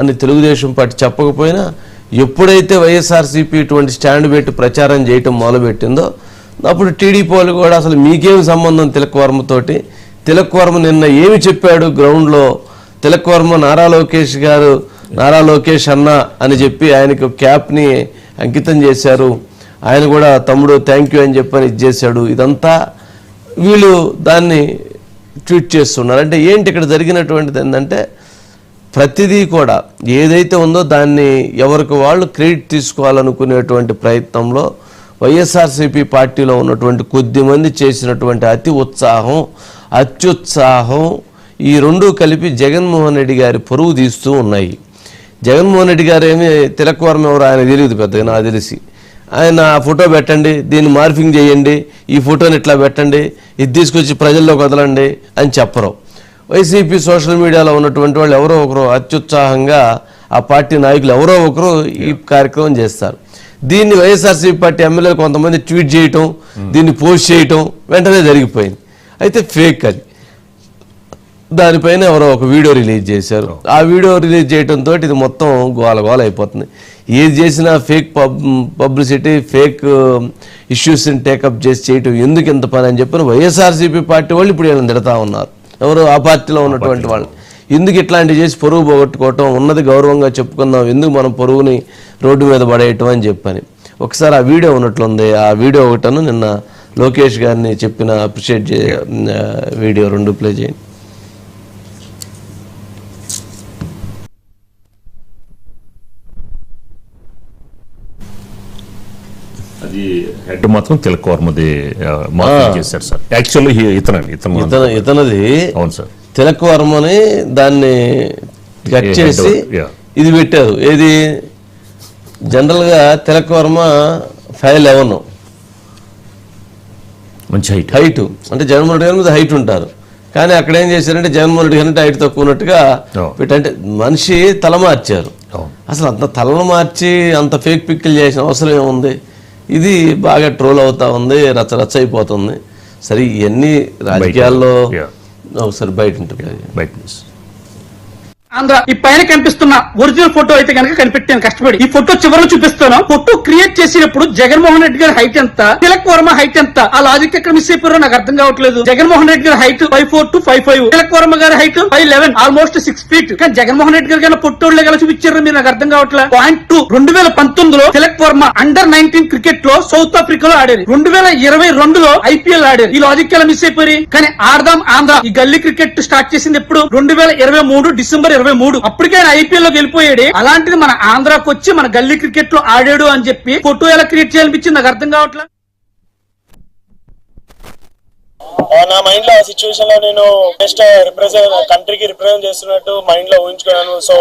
అని తెలుగుదేశం పార్టీ చెప్పకపోయినా ఎప్పుడైతే వైఎస్ఆర్సీపీ ఇటువంటి స్టాండ్ పెట్టి ప్రచారం చేయటం మొదలుపెట్టిందో అప్పుడు టీడీపీ వాళ్ళు కూడా అసలు మీకేం సంబంధం తిలక్ వర్మతోటి, తిలక్ వర్మ నిన్న ఏమి చెప్పాడు గ్రౌండ్లో, తిలక్ వర్మ నారా లోకేష్ అన్న అని చెప్పి ఆయనకు క్యాప్ని అంకితం చేశారు, ఆయన కూడా తమ్ముడు థ్యాంక్ యూ అని చెప్పని ఇచ్చేశాడు. ఇదంతా వీళ్ళు దాన్ని ట్వీట్ చేస్తున్నారు. అంటే ఏంటి ఇక్కడ జరిగినటువంటిది ఏంటంటే ప్రతిదీ కూడా ఏదైతే ఉందో దాన్ని ఎవరికి వాళ్ళు క్రెడిట్ తీసుకోవాలనుకునేటువంటి ప్రయత్నంలో వైఎస్ఆర్సీపీ పార్టీలో ఉన్నటువంటి కొద్దిమంది చేసినటువంటి అత్యుత్సాహం ఈ రెండూ కలిపి జగన్మోహన్ రెడ్డి గారి పరువు తీస్తూ ఉన్నాయి. జగన్మోహన్ రెడ్డి గారు ఏమి తిలక్ వర్మ ఎవరు ఆయన తెలియదు పెద్దగా, నాకు తెలిసి ఆయన ఫోటో పెట్టండి, దీన్ని మార్ఫింగ్ చేయండి, ఈ ఫోటోని ఇట్లా పెట్టండి, ఇది తీసుకొచ్చి ప్రజల్లోకి వదలండి అని చెప్పరు. వైసీపీ సోషల్ మీడియాలో ఉన్నటువంటి వాళ్ళు ఎవరో ఒకరు అత్యుత్సాహంగా ఆ పార్టీ నాయకులు ఎవరో ఒకరు ఈ కార్యక్రమం చేస్తారు. దీన్ని వైఎస్ఆర్సీపీ పార్టీ ఎమ్మెల్యేలు కొంతమంది ట్వీట్ చేయటం, దీన్ని పోస్ట్ చేయటం వెంటనే జరిగిపోయింది. అయితే ఫేక్ అది. దానిపైన ఎవరో ఒక వీడియో రిలీజ్ చేశారు. ఆ వీడియో రిలీజ్ చేయడంతో ఇది మొత్తం గోల అయిపోతుంది. ఏది చేసినా ఫేక్ పబ్లిసిటీ, ఫేక్ ఇష్యూస్ని టేకప్ చేసి చేయటం ఎందుకు ఇంత పని అని చెప్పిన వైఎస్ఆర్సీపీ పార్టీ వాళ్ళు ఇప్పుడు వీళ్ళని తిడతా ఉన్నారు. ఎవరు ఆ పార్టీలో ఉన్నటువంటి వాళ్ళు ఎందుకు ఇట్లాంటివి చేసి పరువు పోగొట్టుకోవటం, ఉన్నది గౌరవంగా చెప్పుకుందాం, ఎందుకు మనం పరువుని రోడ్డు మీద పడేయటం అని చెప్పని. ఒకసారి ఆ వీడియో ఉన్నట్లుంది. ఆ వీడియో ఒకటను నిన్న లోకేష్ గారిని చెప్పిన అప్రిషియేట్ వీడియో 2 ప్లే చేయండి. అది హెడ్ మాత్రం తిలక్ వర్మది చేశారు సార్. యాక్చువల్లీ ఇతనది అవును సార్. తిలక్ వర్మని దాన్ని కట్ చేసి ఇది పెట్టారు. ఏది జనరల్గా తిలక్ వర్మ 5'11" మంచి హైట్, అంటే జగన్మోహన్ రెడ్డి గారి మీద హైట్ ఉంటారు. కానీ అక్కడ ఏం చేశారంటే జగన్మోహన్ రెడ్డి గారి హైట్ తక్కువ ఉన్నట్టుగా అంటే మనిషి తల మార్చారు. అసలు అంత తలను మార్చి అంత ఫేక్ పిక్కులు చేసిన అవసరం ఏముంది? ఇది బాగా ట్రోల్ అవుతా ఉంది, రచ్చ అయిపోతుంది. సరే ఇవన్నీ రాజకీయాల్లో ఒకసారి బయట ఉంటుంది. ఆంధ్ర ఈ పైన కనిపిస్తున్న ఒరిజినల్ ఫోటో అయితే కనుక కనిపెట్టాను కష్టపడి. ఈ ఫోటో చివరిలో చూపిస్తాను. ఫోటో క్రియేట్ చేసినప్పుడు జగన్మోహన్ రెడ్డి గారి హైట్ ఎంత, తిలక్ వర్మ హైట్ ఎంత, ఆ లాజిక్ ఎక్కడ మిస్ అయిపోయారో నాకు అర్థం కావట్లేదు. జగన్మోహన్ రెడ్డి గారి హైట్ 5'4" to 5'5", తిలక్ వర్మ గారి హైట్ 5'11", ఆల్మోస్ట్ 6 feet. కానీ జగన్మోహన్ రెడ్డి గారి ఫోటోలు ఎలా చూపించారు మీరు నాకు అర్థం కావట్లేదు. పాయింట్ 2, 2019లో తిలక్ వర్మ అండర్-19 క్రికెట్ లో సౌత్ ఆఫ్రికాలో ఆడారు. 2022లో IPL ఆడారు. ఈ లాజిక్ ఎలా మిస్ అయిపోయి. కానీ ఆడదాం ఆంధ్ర ఈ గల్లీ క్రికెట్ స్టార్ట్ చేసింది ఎప్పుడు? 2023 డిసెంబర్ 23. అప్పటికే ఆయన IPL లోకి వెళ్ళిపోయాడు. అలాంటిది మన ఆంధ్రాకి వచ్చి మన గల్లీ క్రికెట్ లో ఆడాడు అని చెప్పి ఫోటో ఎలా క్రియేట్ చేయాలనిపించింది నాకు అర్థం కావట్లేదు. నా మైండ్ లో ఆ సిచ్యువేషన్ లో నేను జస్ట్ కంట్రీకి రిప్రజెంట్ చేస్తున్నట్టు మైండ్ లో ఊహించుకున్నాను. సో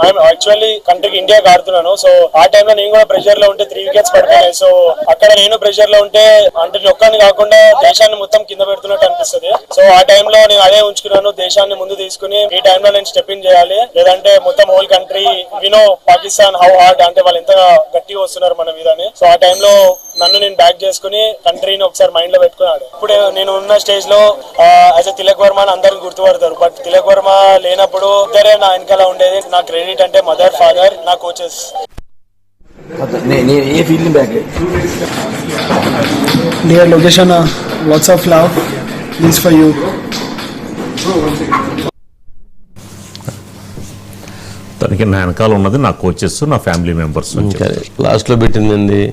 ఐఎమ్ యాక్చువల్లీ కంట్రీకి ఇండియాకి ఆడుతున్నాను. సో ఆ టైంలో నేను కూడా ప్రెషర్ లో ఉంటే 3 wickets పడిపోయాయి. సో అక్కడ నేను ప్రెషర్ లో ఉంటే అంటే ఒక్కడిని కాకుండా దేశాన్ని మొత్తం కింద పెడుతున్నట్టు అనిపిస్తుంది. సో ఆ టైంలో నేను అదే ఉంచుకున్నాను, దేశాన్ని ముందు తీసుకుని ఈ టైంలో నేను స్టెప్ ఇన్ చేయాలి, లేదంటే మొత్తం హోల్ కంట్రీ వినో పాకిస్తాన్ హౌ హార్డ్ అంటే వాళ్ళు ఎంత గట్టిగా వస్తున్నారు మన మీద. సో ఆ టైంలో నన్ను నేను బ్యాక్ చేసుకుని కంట్రీని ఒకసారి మైండ్ లో పెట్టుకున్నాడు. ఇప్పుడు నేను ఉన్న స్టేజ్ లో యాజ్ ఎ తిలక్ వర్మ అందరిని గుర్తుపడతారు. బట్ తిలక్ వర్మ లేనప్పుడు ఇద్దరే నా వెనకాల ఉండేది. నా క్రెడిట్ అంటే మదర్, ఫాదర్, నా coaches. Dear Lokesh Anna, lots of love. This for you. తనకి నా వెనకాల ఉన్నది నా కోచెస్, నా ఫ్యామిలీ మెంబర్స్. లాస్ట్ లో పెట్టిందండి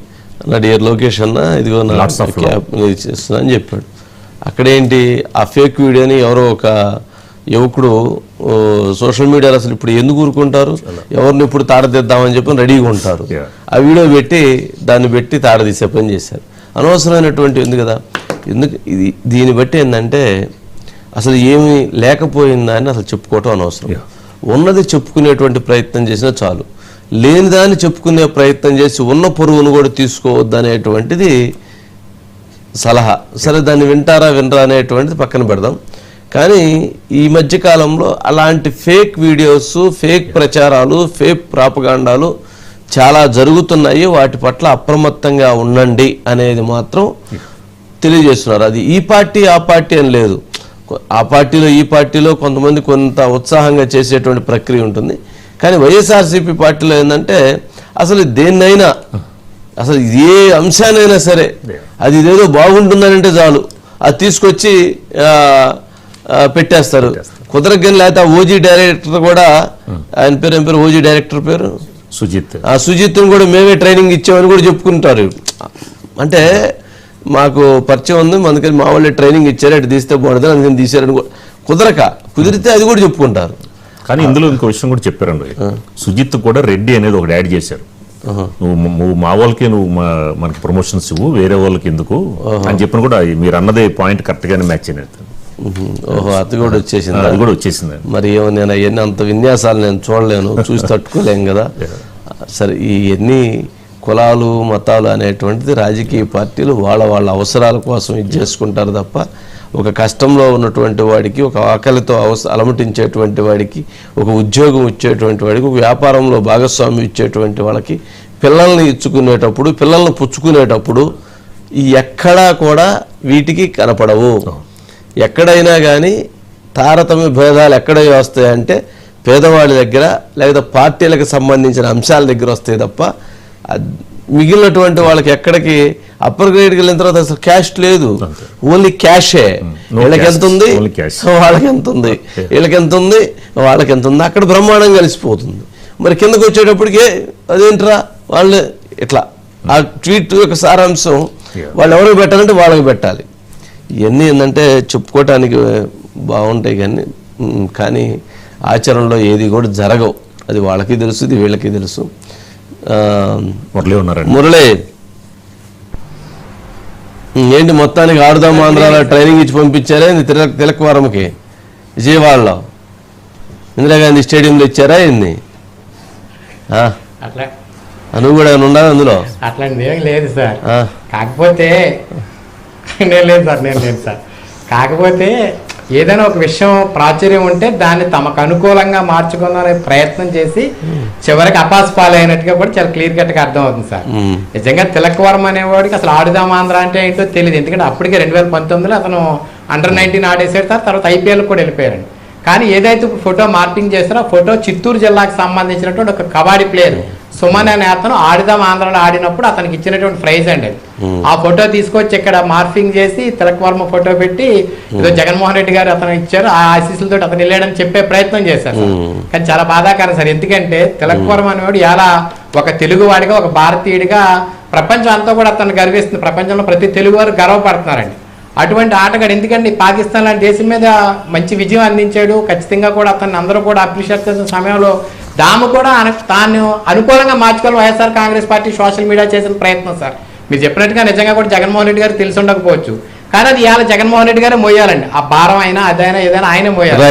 నా డియర్ లోకేష్ అన్న ఇదిగో నా క్యాప్ ఇచ్చేస్తున్నా అని చెప్పాడు. అక్కడేంటి ఆ ఫేక్ వీడియోని ఎవరో ఒక యువకుడు సోషల్ మీడియాలో అసలు ఇప్పుడు ఎందుకు ఊరుకుంటారు, ఎవరిని ఇప్పుడు తాడదిద్దామని చెప్పి రెడీగా ఉంటారు. ఆ వీడియో పెట్టి దాన్ని పెట్టి తాడదీసే పని చేశారు. అనవసరమైనటువంటి ఉంది కదా. ఎందుకు ఇది దీన్ని బట్టి ఏంటంటే అసలు ఏమి లేకపోయిందా అని అసలు చెప్పుకోవటం అనవసరం. ఉన్నది చెప్పుకునేటువంటి ప్రయత్నం చేసినా చాలు. లేని దాన్ని చెప్పుకునే ప్రయత్నం చేసి ఉన్న పొరుగును కూడా తీసుకోవద్దు అనేటువంటిది సలహా. సరే దాన్ని వినరా అనేటువంటిది పక్కన పెడదాం. కానీ ఈ మధ్యకాలంలో అలాంటి ఫేక్ వీడియోస్, ఫేక్ ప్రచారాలు, ఫేక్ ప్రాపగాండాలు చాలా జరుగుతున్నాయి. వాటి పట్ల అప్రమత్తంగా ఉండండి అనేది మాత్రం తెలియజేస్తున్నారు. అది ఈ పార్టీ ఆ పార్టీ అని లేదు. ఆ పార్టీలో ఈ పార్టీలో కొంతమంది కొంత ఉత్సాహంగా చేసేటువంటి ప్రక్రియ ఉంటుంది. కానీ వైఎస్ఆర్సీపీ పార్టీలో ఏంటంటే అసలు దేన్నైనా అసలు ఏ అంశానైనా సరే అది ఇదేదో బాగుంటుందనంటే చాలు అది తీసుకొచ్చి పెట్టేస్తారు. కుదరగని లేకపోతే ఓజీ డైరెక్టర్ కూడా ఆయన పేరు ఏం పేరు ఓజీ డైరెక్టర్ పేరు సుజిత్, ఆ సుజిత్ని కూడా మేమే ట్రైనింగ్ ఇచ్చామని కూడా చెప్పుకుంటారు. అంటే మాకు పరిచయం ఉంది, అందుకని మా వాళ్ళే ట్రైనింగ్ ఇచ్చారు, అటు తీస్తే బాగుంటుంది అందుకని తీశారని కుదిరితే అది కూడా చెప్పుకుంటారు. కానీ ఇందులో ఇంకో విషయం కూడా చెప్పారండి, సుజిత్ కూడా రెడ్డి అనేది ఒకటి యాడ్ చేశారు. నువ్వు మా వాళ్ళకి నువ్వు మనకి ప్రమోషన్స్ ఇవ్వు, వేరే వాళ్ళకి ఎందుకు అని చెప్పిన కూడా మీరు అన్నదే పాయింట్ కరెక్ట్ గానే మ్యాచ్ అయినట్టు. ఓహో అది కూడా వచ్చేసింది, అది కూడా వచ్చేసింది. మరి ఏమో నేను అవన్నీ అంత విన్యాసాలు నేను చూడలేను, చూసి తట్టుకోలేం కదా. సరే ఇవన్నీ కులాలు మతాలు అనేటువంటిది రాజకీయ పార్టీలు వాళ్ళ అవసరాల కోసం ఇది చేసుకుంటారు తప్ప ఒక కష్టంలో ఉన్నటువంటి వాడికి, ఒక ఆకలితో అలమటించేటువంటి వాడికి, ఒక ఉద్యోగం ఇచ్చేటువంటి వాడికి, ఒక వ్యాపారంలో భాగస్వామ్యం ఇచ్చేటువంటి వాళ్ళకి పిల్లల్ని ఇచ్చుకునేటప్పుడు పిల్లల్ని పుచ్చుకునేటప్పుడు ఎక్కడా కూడా వీటికి కనపడవు. ఎక్కడైనా కానీ తారతమ్య భేదాలు ఎక్కడ వస్తాయంటే పేదవాడి దగ్గర లేదా పార్టీలకు సంబంధించిన అంశాల దగ్గర వస్తాయి తప్ప మిగిలినటువంటి వాళ్ళకి ఎక్కడికి అప్పర్ గ్రేడ్కి వెళ్ళిన తర్వాత అసలు క్యాష్ లేదు, ఓన్లీ క్యాషే. వీళ్ళకి ఎంత ఉంది వాళ్ళకి ఎంత ఉంది, వీళ్ళకి ఎంత ఉంది వాళ్ళకి ఎంత ఉంది, అక్కడ బ్రహ్మాండం కలిసిపోతుంది. మరి కిందకు వచ్చేటప్పటికే అదేంట్రా వాళ్ళు ఇట్లా ఆ ట్వీట్ యొక్క సారాంశం వాళ్ళు ఎవరికి పెట్టాలంటే వాళ్ళకి పెట్టాలి. ఇవన్నీ ఏంటంటే చెప్పుకోవటానికి బాగుంటాయి కానీ ఆచరణలో ఏది కూడా జరగవు. అది వాళ్ళకి తెలుసు, ఇది వీళ్ళకి తెలుసు. మురళి ఏంటి మొత్తానికి ఆడుదాం ఆంధ్రాలో ట్రైనింగ్ ఇచ్చి పంపించారా తిలకవరంకి? విజయవాడలో ఇందిరాగాంధీ స్టేడియంలో ఇచ్చారా ఏంది? నువ్వు కూడా ఉండాలి అందులో? అట్లాంటిది ఏం లేదు సార్, కాకపోతే నేను లేదు సార్. కాకపోతే ఏదైనా ఒక విషయం ప్రాచుర్యం ఉంటే దాన్ని తమకు అనుకూలంగా మార్చుకుందామనే ప్రయత్నం చేసి చివరికి అపాస్పాలైనట్టుగా కూడా చాలా క్లియర్ కట్గా అర్థం అవుతుంది సార్. నిజంగా తిలకవరం అనేవాడికి అసలు ఆడుదాం ఆంధ్ర అంటే ఏంటో తెలియదు. ఎందుకంటే అప్పటికే 2019లో అతను అండర్-19 ఆడేసాడు, తర్వాత IPL కూడా వెళ్ళిపోయారండి. కానీ ఏదైతే ఫోటో మార్పింగ్ చేస్తారో ఆ ఫోటో చిత్తూరు జిల్లాకు సంబంధించినటువంటి ఒక కబడ్డీ ప్లేయర్ సుమన్ అనే అతను ఆడుదాం ఆంధ్రలో ఆడినప్పుడు అతనికి ఇచ్చినటువంటి ప్రైజ్ అండి. ఆ ఫోటో తీసుకొచ్చి ఇక్కడ మార్పింగ్ చేసి తిలకవర్మ ఫోటో పెట్టి ఏదో జగన్మోహన్ రెడ్డి గారు అతను ఇచ్చారు, ఆ ఆశీస్సులతో అతను వెళ్ళాడని చెప్పే ప్రయత్నం చేశారు. కానీ చాలా బాధాకరం సార్, ఎందుకంటే తిలకవర్మ అనేవాడు ఇలా ఒక తెలుగువాడిగా, ఒక భారతీయుడిగా ప్రపంచం అంతా కూడా అతను గర్విస్తుంది. ప్రపంచంలో ప్రతి తెలుగువారు గర్వపడుతున్నారండి. అటువంటి ఆటగాడు ఎందుకంటే పాకిస్తాన్ లాంటి దేశం మీద మంచి విజయం అందించాడు. ఖచ్చితంగా కూడా అతన్ని అందరూ కూడా అప్రిషియేట్ చేసిన సమయంలో దాము కూడా తాను అనుకూలంగా మార్చుకోవాలి YSR Congress party social media చేసిన ప్రయత్నం సార్. మీరు చెప్పినట్టుగా నిజంగా కూడా జగన్మోహన్ రెడ్డి గారు తెలిసి ఉండకపోవచ్చు, కానీ అది ఇవాళ జగన్మోహన్ రెడ్డి గారే మోయాలండి. ఆ భారం అయినా అదైనా ఏదైనా ఆయనే మోయాలి.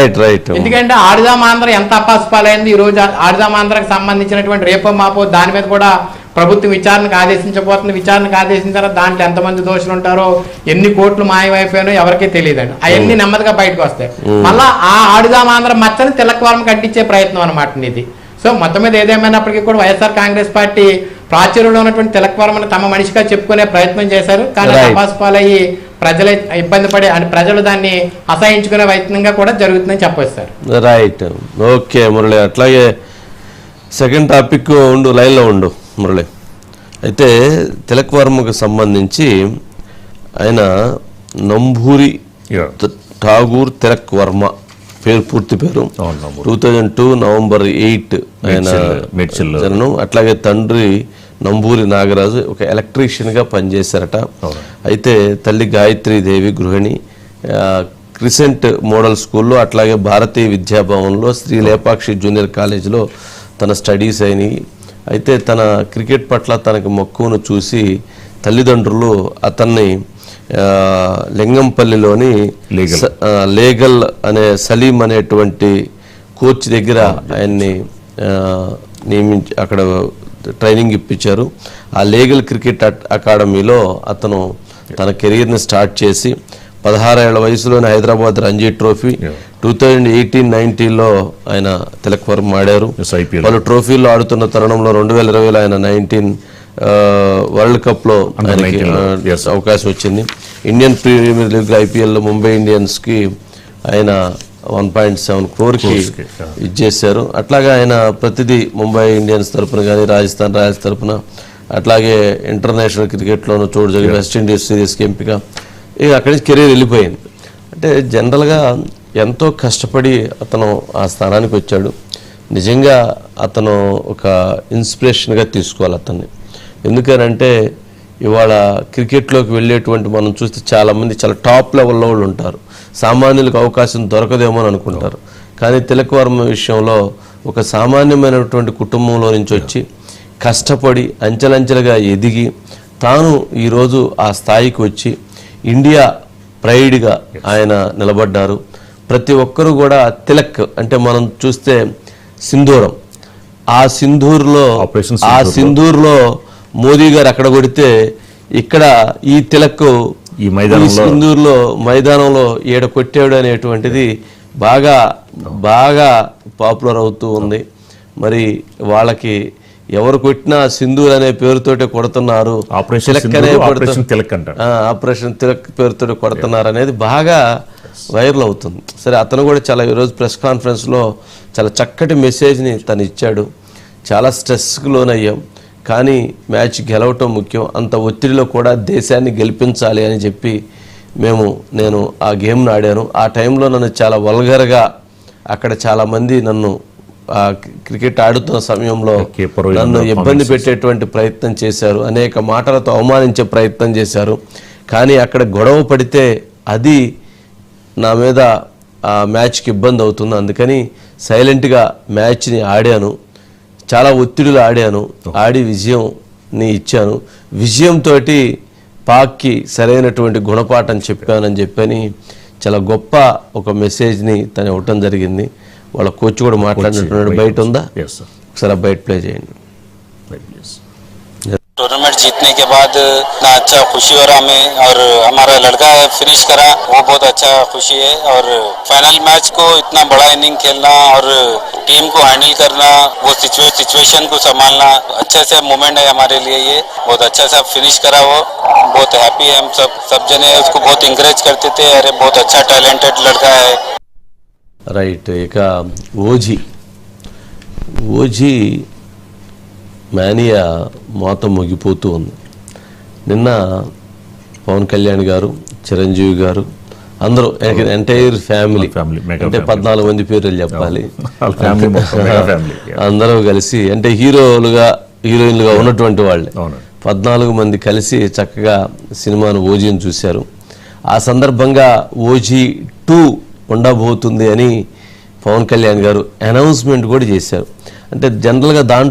ఎందుకంటే ఆడుదాం ఆంధ్ర ఎంత అపాస్పాలైంది. ఈ రోజు ఆడుదాం ఆంధ్రకు సంబంధించినటువంటి రేపో మాపో దాని మీద కూడా ప్రభుత్వం విచారణకు ఆదేశించబోతుంది. విచారణకు ఆదేశించారో దాంట్లో ఎంతమంది దోషులు ఉంటారో, ఎన్ని కోట్లు మాయమైపోయానో ఎవరికీ తెలియదండి. అవన్నీ నెమ్మదిగా బయటకు వస్తాయి. మళ్ళా ఆ ఆడుదాం ఆంధ్ర మచ్చని తిలకవరం కట్టించే ప్రయత్నం అనమాట ఇది. సో మొత్తం మీద ఏదేమైనప్పటికీ కూడా వైఎస్ఆర్ కాంగ్రెస్ పార్టీ ప్రాచుర్యంలో ఉన్నటువంటి తిలకవరం తమ మనిషిగా చెప్పుకునే ప్రయత్నం చేశారు. కానీ అపాస్పాలయ్యి ప్రజలు ఇబ్బంది పడే అంటే ప్రజలు దాన్ని అసహించుకునే ప్రయత్నంగా కూడా జరుగుతుందని చెప్పొచ్చు సార్. Right, okay Murali. అట్లాగే సెకండ్ టాపిక్ ఉండు, లైన్లో ఉండు మురళి. అయితే తిలకవర్మకు సంబంధించి ఆయన నంబూరి ఠాగూర్ తిలక్ వర్మ పూర్తి పేరు 2002 నవంబర్ 8 ఆయన జననం. అట్లాగే తండ్రి నంబూరి నాగరాజు ఒక ఎలక్ట్రీషియన్ గా పనిచేశారట. అయితే తల్లి గాయత్రీదేవి గృహిణి. క్రిసెంట్ మోడల్ స్కూల్లో అట్లాగే భారతీయ విద్యాభవన్లో శ్రీ లేపాక్షి జూనియర్ కాలేజీలో తన స్టడీస్ అయినాయి. అయితే తన క్రికెట్ పట్ల తనకు మక్కువను చూసి తల్లిదండ్రులు అతన్ని లింగంపల్లిలోని లేగల్ అనే సలీం అనేటువంటి కోచ్ దగ్గర ఆయన్ని నియమించి అక్కడ ట్రైనింగ్ ఇప్పించారు. ఆ లీగల్ క్రికెట్ అకాడమీలో అతను తన కెరీర్ని స్టార్ట్ చేసి 16 ఏళ్ల వయసులోనే హైదరాబాద్ రంజీ ట్రోఫీ 2018-19లో ఆయన తిలకవర్మ ఆడారు. పలు ట్రోఫీల్లో ఆడుతున్న తరుణంలో 2020లో ఆయన 19 వరల్డ్ కప్లో ఆయనకి అవకాశం వచ్చింది. ఇండియన్ ప్రీమియర్ లీగ్ IPLలో ముంబై ఇండియన్స్కి ఆయన 1.7 crore-కి yeah. ఇచ్చేశారు. అట్లాగా ఆయన ప్రతిదీ ముంబై ఇండియన్స్ తరపున కానీ రాజస్థాన్ రాయల్స్ తరపున అట్లాగే ఇంటర్నేషనల్ క్రికెట్లోనూ చోటు జరిగి వెస్టిండీస్ సిరీస్కి ఎంపిక, ఇక అక్కడి నుంచి కెరీర్ వెళ్ళిపోయింది. అంటే జనరల్గా ఎంతో కష్టపడి అతను ఆ స్థానానికి వచ్చాడు. నిజంగా అతను ఒక ఇన్స్పిరేషన్గా తీసుకోవాలి అతన్ని. ఎందుకనంటే ఇవాళ క్రికెట్లోకి వెళ్ళేటువంటి మనం చూస్తే చాలామంది చాలా టాప్ లెవెల్లో వాళ్ళు ఉంటారు, సామాన్యులకు అవకాశం దొరకదేమో అని అనుకుంటారు. కానీ తిలక్ వర్మ విషయంలో ఒక సామాన్యమైనటువంటి కుటుంబంలో నుంచి వచ్చి కష్టపడి అంచెలంచెలుగా ఎదిగి తాను ఈరోజు ఆ స్థాయికి వచ్చి ఇండియా ప్రైడ్గా ఆయన నిలబడ్డారు. ప్రతి ఒక్కరూ కూడా తిలక్ అంటే మనం చూస్తే సింధూరం, ఆ సింధూర్లో మోదీ గారు అక్కడ కొడితే ఇక్కడ ఈ తిలక్ ఈ మైదానంలో మైదానంలో ఈడ కొట్టాడు అనేటువంటిది బాగా బాగా పాపులర్ అవుతూ ఉంది. మరి వాళ్ళకి ఎవరు కొట్టినా సింధూర్ అనే పేరుతోటే కొడుతున్నారు, ఆపరేషన్ తిలక్ పేరుతో కొడుతున్నారు అనేది బాగా వైరల్ అవుతుంది. సరే, అతను కూడా చాలా ఈరోజు ప్రెస్ కాన్ఫరెన్స్లో చాలా చక్కటి మెసేజ్ని తను ఇచ్చాడు. చాలా స్ట్రెస్కి లోనయ్యాం, కానీ మ్యాచ్ గెలవటం ముఖ్యం, అంత ఒత్తిడిలో కూడా దేశాన్ని గెలిపించాలి అని చెప్పి నేను ఆ గేమ్ను ఆడాను. ఆ టైంలో నన్ను చాలా వల్గర్గా అక్కడ చాలామంది నన్ను క్రికెట్ ఆడుతున్న సమయంలో నన్ను ఇబ్బంది పెట్టేటువంటి ప్రయత్నం చేశారు, అనేక మాటలతో అవమానించే ప్రయత్నం చేశారు. కానీ అక్కడ గొడవ పడితే అది నా మీద ఆ మ్యాచ్కి ఇబ్బంది అవుతుంది. అందుకని సైలెంట్గా మ్యాచ్ని ఆడాను, చాలా ఒత్తిడిలో ఆడాను, ఆడి విజయంని ఇచ్చాను. విజయంతో పాక్కి సరైనటువంటి గుణపాఠం చెప్పానని చెప్పని చాలా గొప్ప ఒక మెసేజ్ని తను ఇవ్వటం జరిగింది. వాళ్ళ కోచ్ కూడా మాట్లాడినట్టున్నాడు. బయట ఉందా, ఒకసారి ఆ బయట ప్లే చేయండి. टूर्नामेंट जीतने के बाद इतना अच्छा खुशी हो रहा हमें, और हमारा लड़का फिनिश करा वो बहुत अच्छा खुशी है। और फाइनल मैच को इतना बड़ा इनिंग खेलना और टीम को हैंडल करना, वो सिचुएशन को संभालना अच्छे से मोमेंट है हमारे लिए। ये बहुत अच्छा सा फिनिश करा, वो बहुत हैप्पी है। हम सब जने उसको बहुत इंकरेज करते थे, अरे बहुत अच्छा टैलेंटेड लड़का है। రైట్, ఇక ఓజీ మేనియా మోత ముగిపోతూ ఉంది. నిన్న పవన్ కళ్యాణ్ గారు, చిరంజీవి గారు అందరూ ఎంటైర్ ఫ్యామిలీ అంటే 14 మంది పేర్లు చెప్పాలి, అందరూ కలిసి అంటే హీరోయిన్లుగా ఉన్నటువంటి వాళ్ళే 14 మంది కలిసి చక్కగా సినిమాను ఓజీని చూశారు. ఆ సందర్భంగా ఓజీ 2 ఉండబోతుంది అని పవన్ కళ్యాణ్ గారు అనౌన్స్మెంట్ కూడా చేశారు. అంటే జనరల్గా దాంట్లో